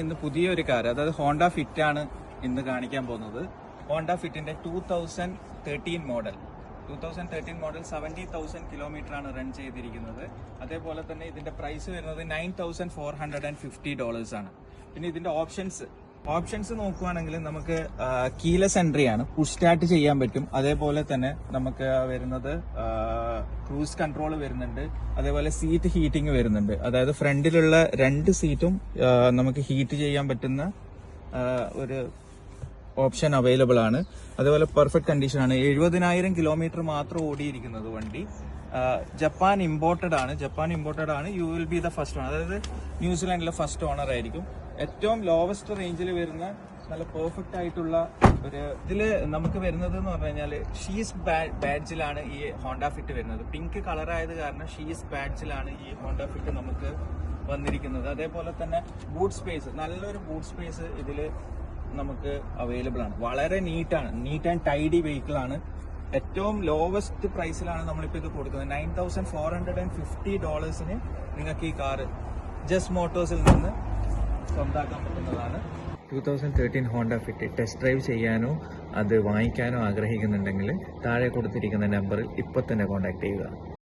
ഇന്ന് പുതിയൊരു കാർ, അതായത് ഹോണ്ട ഫിറ്റ് ആണ് ഇന്ന് കാണിക്കാൻ പോകുന്നത്. ഹോണ്ട ഫിറ്റിന്റെ 2013 മോഡൽ 70,000 കിലോമീറ്റർ ആണ് റൺ ചെയ്തിരിക്കുന്നത്. അതേപോലെ തന്നെ ഇതിന്റെ പ്രൈസ് വരുന്നത് $9,450 ആണ്. പിന്നെ ഇതിന്റെ ഓപ്ഷൻസ് നോക്കുകയാണെങ്കിൽ നമുക്ക് കീലെസ് എൻട്രി ആണ്, പുഷ് സ്റ്റാർട്ട് ചെയ്യാൻ പറ്റും. അതേപോലെ തന്നെ നമുക്ക് വരുന്നത് ക്രൂസ് കൺട്രോൾ വരുന്നുണ്ട്. അതേപോലെ സീറ്റ് ഹീറ്റിംഗ് വരുന്നുണ്ട്. അതായത് ഫ്രണ്ടിലുള്ള 2 സീറ്റും നമുക്ക് ഹീറ്റ് ചെയ്യാൻ പറ്റുന്ന ഒരു ഓപ്ഷൻ അവൈലബിൾ ആണ്. അതേപോലെ പെർഫെക്റ്റ് കണ്ടീഷൻ ആണ്. 70,000 കിലോമീറ്റർ മാത്രം ഓടിയിരിക്കുന്നത് വണ്ടി. ജപ്പാൻ ഇമ്പോർട്ടഡ് ആണ്. You will be the first owner, അതായത് ന്യൂസിലാൻഡിലെ ഫസ്റ്റ് ഓണർ ആയിരിക്കും. ഏറ്റവും ലോവസ്റ്റ് റേഞ്ചിൽ വരുന്ന നല്ല പെർഫെക്റ്റ് ആയിട്ടുള്ള ഒരു ഇതില് നമുക്ക് വരുന്നത് എന്ന് പറഞ്ഞു കഴിഞ്ഞാൽ ഷീസ് ബാഡ്ജിലാണ് ഈ ഹോണ്ട ഫിറ്റ് വരുന്നത്. പിങ്ക് കളർ ആയത് കാരണം ഷീസ് ബാഡ്ജിലാണ് ഈ ഹോണ്ട ഫിറ്റ് നമുക്ക് വന്നിരിക്കുന്നത്. അതേപോലെ തന്നെ ബൂട്ട് സ്പേസ്, നല്ലൊരു ബൂട്ട് സ്പേസ് ഇതില് നമുക്ക് അവൈലബിൾ ആണ്. വളരെ നീറ്റ് ആൻഡ് ടൈഡി വെഹിക്കിൾ ആണ്. ഏറ്റവും ലോവസ്റ്റ് പ്രൈസിലാണ് നമ്മളിപ്പോൾ ഇത് കൊടുക്കുന്നത്. $9,450 നിങ്ങൾക്ക് ഈ കാറ് ജസ്റ്റ് മോട്ടോഴ്സിൽ നിന്ന് സ്വന്തമാക്കാൻ പറ്റുന്നതാണ്. 2013 ഹോണ്ട ഫിറ്റ് ടെസ്റ്റ് ഡ്രൈവ് ചെയ്യാനോ അത് വാങ്ങിക്കാനോ ആഗ്രഹിക്കുന്നുണ്ടെങ്കിൽ താഴെ കൊടുത്തിരിക്കുന്ന നമ്പറിൽ ഇപ്പോൾ തന്നെ കോൺടാക്ട് ചെയ്യുക.